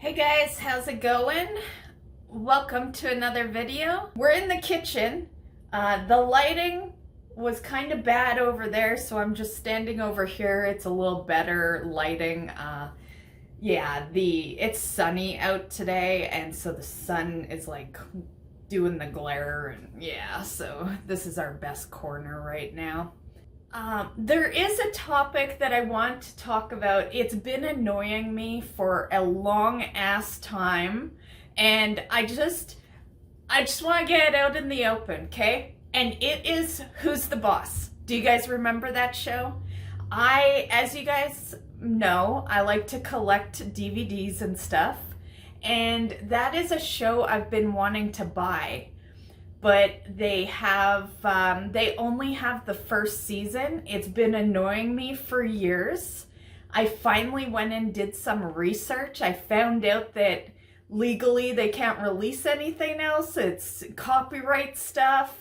Hey guys, how's it going? Welcome to another video. We're in the kitchen. The lighting was kind of bad over there, so I'm just standing over here. It's a little better lighting. It's sunny out today, and so the sun is like doing the glare, and so this is our best corner right now. There is a topic that I want to talk about. It's been annoying me for a long ass time, and I just want to get it out in the open, okay? And it is Who's the Boss? Do you guys remember that show? As you guys know, I like to collect DVDs and stuff, and that is a show I've been wanting to buy. But they only have the first season. It's been annoying me for years. I finally went and did some research. I found out that legally they can't release anything else. It's copyright stuff.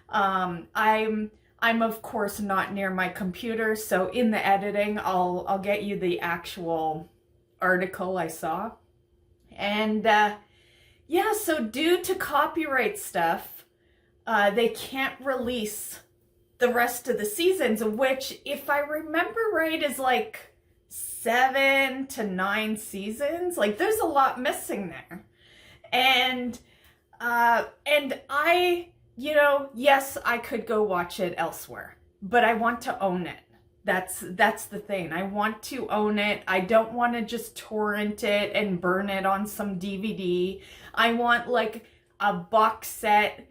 I'm of course not near my computer, so in the editing, I'll get you the actual article I saw. And so due to copyright stuff, they can't release the rest of the seasons, which, if I remember right, is like 7 to 9 seasons. Like, there's a lot missing there. And I, yes, I could go watch it elsewhere, but I want to own it. That's the thing. I want to own it. I don't want to just torrent it and burn it on some DVD. I want like a box set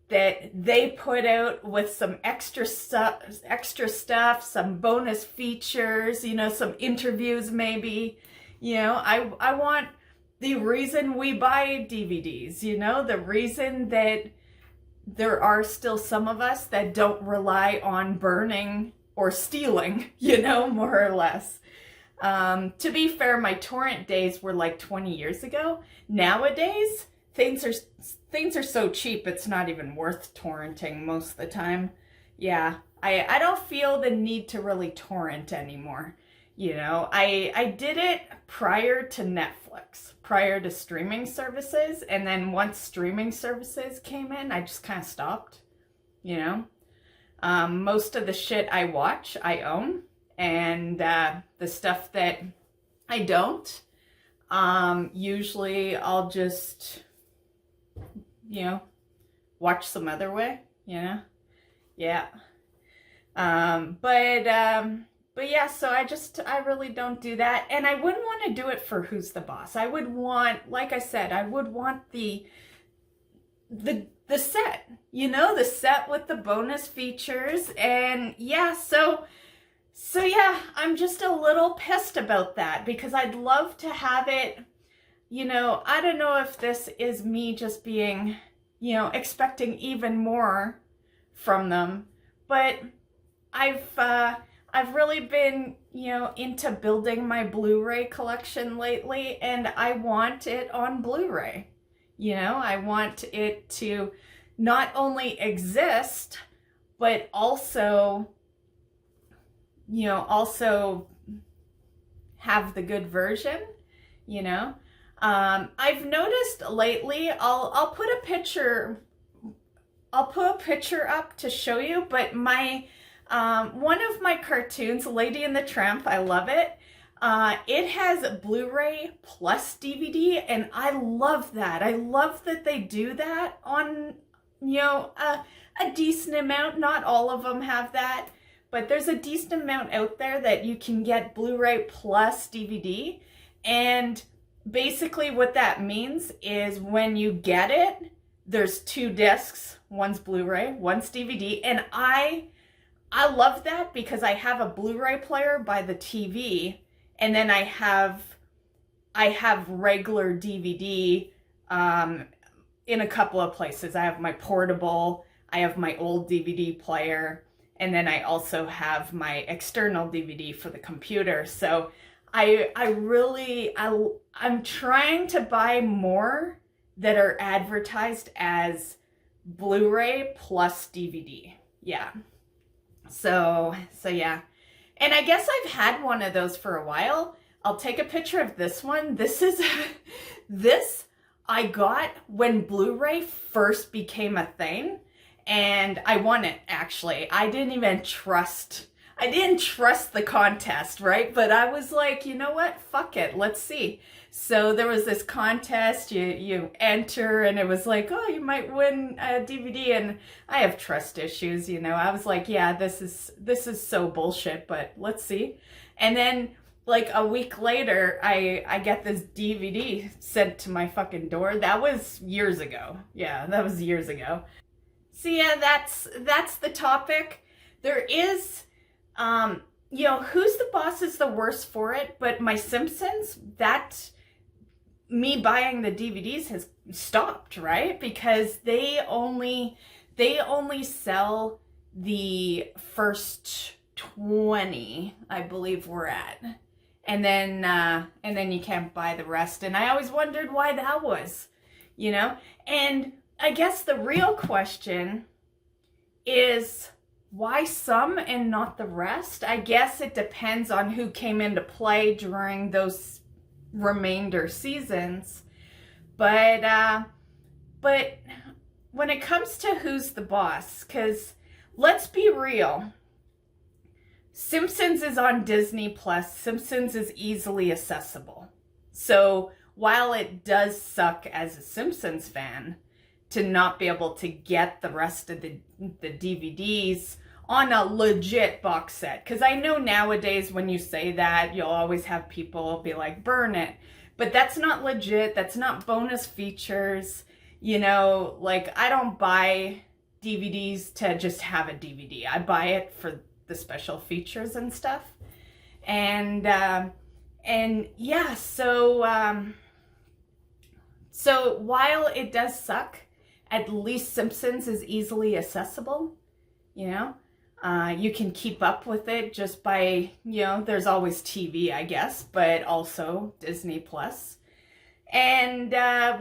that they put out with some extra stuff, some bonus features, some interviews maybe. I want the reason we buy DVDs, the reason that there are still some of us that don't rely on burning or stealing, more or less. To be fair, my torrent days were like 20 years ago. Nowadays, things are so cheap, it's not even worth torrenting most of the time. Yeah, I don't feel the need to really torrent anymore. I did it prior to Netflix, prior to streaming services, and then once streaming services came in, I just kind of stopped. Most of the shit I watch, I own, and the stuff that I don't, usually I'll just watch some other way, yeah. But yeah, so I really don't do that. And I wouldn't want to do it for Who's the Boss. I would want, like I said, I would want the set, the set with the bonus features. And yeah, so yeah, I'm just a little pissed about that because I'd love to have it. I don't know if this is me just being, expecting even more from them, but I've really been, into building my Blu-ray collection lately, and I want it on Blu-ray. I want it to not only exist, but also, also have the good version, I've noticed lately, I'll put a picture up to show you, but my one of my cartoons, Lady and the Tramp, I love it. It has Blu-ray plus DVD, and I love that. I love that they do that on, a decent amount. Not all of them have that, but there's a decent amount out there that you can get Blu-ray plus DVD. And basically what that means is when you get it, there's 2 discs. One's Blu-ray, one's DVD. And I love that because I have a Blu-ray player by the TV, and then I have regular DVD in a couple of places. I have my portable, I have my old DVD player, and then I also have my external DVD for the computer. So I'm trying to buy more that are advertised as Blu-ray plus DVD. Yeah. So yeah. And I guess I've had one of those for a while, I'll take a picture of this one. This is, this I got when Blu-ray first became a thing, and I won it, actually. I didn't trust the contest, right? But I was like, you know what? Fuck it. Let's see. So there was this contest, you enter, and it was like, oh, you might win a DVD, and I have trust issues, you know. I was like, yeah, this is so bullshit, but let's see. And then like a week later, I get this DVD sent to my fucking door. That was years ago. Yeah, that was years ago. So yeah, that's the topic. There is, you know, Who's the Boss is the worst for it, but My Simpsons, that me buying the DVDs has stopped, right? Because they only sell the first 20, I believe we're at. And then you can't buy the rest. And I always wondered why that was, you know? And I guess the real question is, why some and not the rest? I guess it depends on who came into play during those remainder seasons. But when it comes to Who's the Boss, because let's be real, Simpsons is on Disney Plus. Simpsons is easily accessible. So while it does suck as a Simpsons fan to not be able to get the rest of the DVDs on a legit box set, because I know nowadays when you say that, you'll always have people be like, burn it. But that's not legit. That's not bonus features. You know, like, I don't buy DVDs to just have a DVD. I buy it for the special features and stuff. And yeah, so while it does suck, at least Simpsons is easily accessible, you know. You can keep up with it just by, you know, there's always TV, I guess, but also Disney Plus. And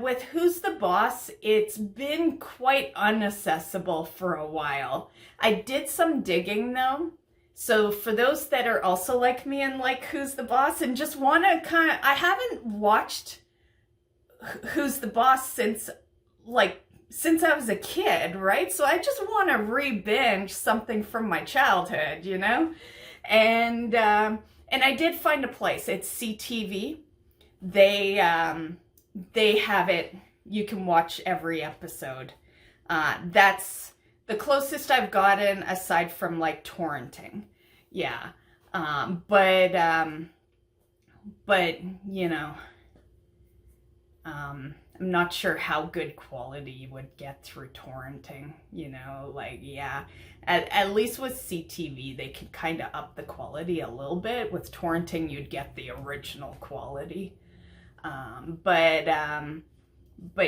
with Who's the Boss, it's been quite inaccessible for a while. I did some digging though. So for those that are also like me and like Who's the Boss and just want to I haven't watched Who's the Boss since I was a kid, right? So I just want to re-binge something from my childhood, you know? And I did find a place. It's CTV. They have it. You can watch every episode. That's the closest I've gotten aside from like torrenting. Yeah. But you know, I'm not sure how good quality you would get through torrenting, you know, like, yeah, at least with CTV, they could kind of up the quality a little bit. With torrenting, you'd get the original quality. But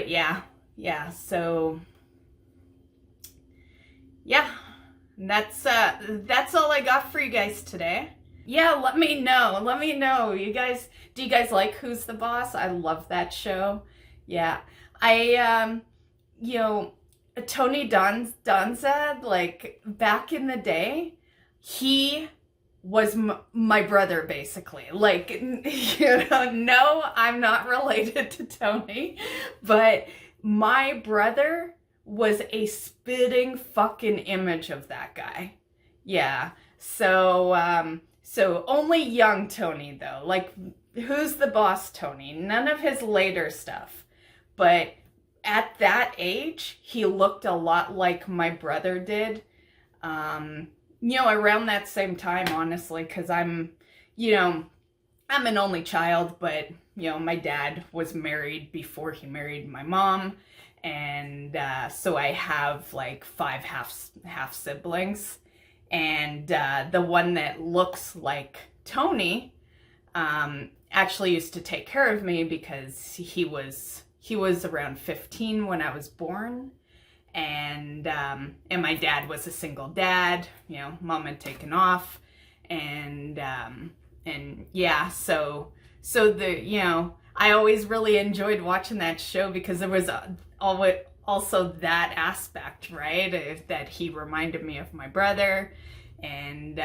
yeah, so yeah, that's all I got for you guys today. Yeah, let me know. You guys, do you guys like Who's the Boss? I love that show. Yeah, you know, Tony Danza, like, back in the day, he was my brother, basically. Like, you know, no, I'm not related to Tony, but my brother was a spitting fucking image of that guy. Yeah, so only young Tony, though. Like, Who's the Boss Tony? None of his later stuff. But at that age, he looked a lot like my brother did. You know, around that same time, honestly, because I'm an only child, but, you know, my dad was married before he married my mom. And so I have like 5 half siblings. And the one that looks like Tony actually used to take care of me because he was around 15 when I was born, and my dad was a single dad. You know, mom had taken off, and yeah, so the, you know, I always really enjoyed watching that show because there was also that aspect, right? That he reminded me of my brother, and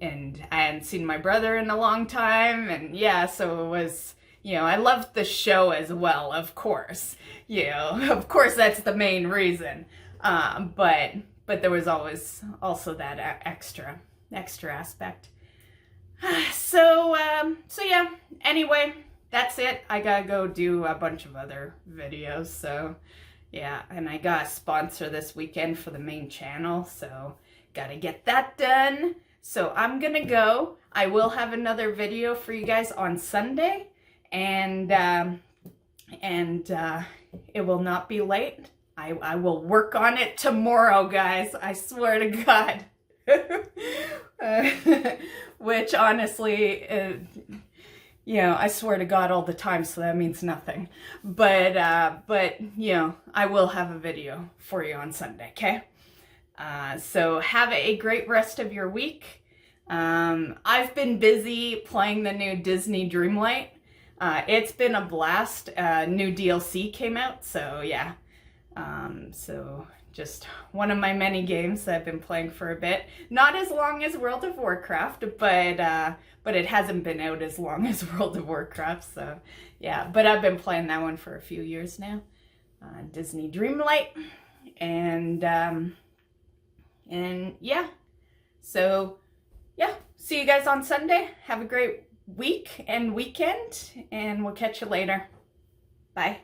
and I hadn't seen my brother in a long time, and yeah, so it was, I loved the show as well, of course. Of course that's the main reason. But there was always also that extra aspect. So yeah, anyway, that's it. I gotta go do a bunch of other videos, so yeah, and I got a sponsor this weekend for the main channel, so gotta get that done. So I'm gonna go. I will have another video for you guys on Sunday, and it will not be late. I will work on it tomorrow, guys. I swear to God. Which honestly, I swear to God all the time, so that means nothing. But I will have a video for you on Sunday, okay? So have a great rest of your week. I've been busy playing the new Disney Dreamlight. It's been a blast. New DLC came out, so yeah. So just one of my many games that I've been playing for a bit. Not as long as World of Warcraft, but it hasn't been out as long as World of Warcraft, so yeah. But I've been playing that one for a few years now. Disney Dreamlight, and yeah. So yeah, see you guys on Sunday. Have a great week and weekend, and we'll catch you later. Bye.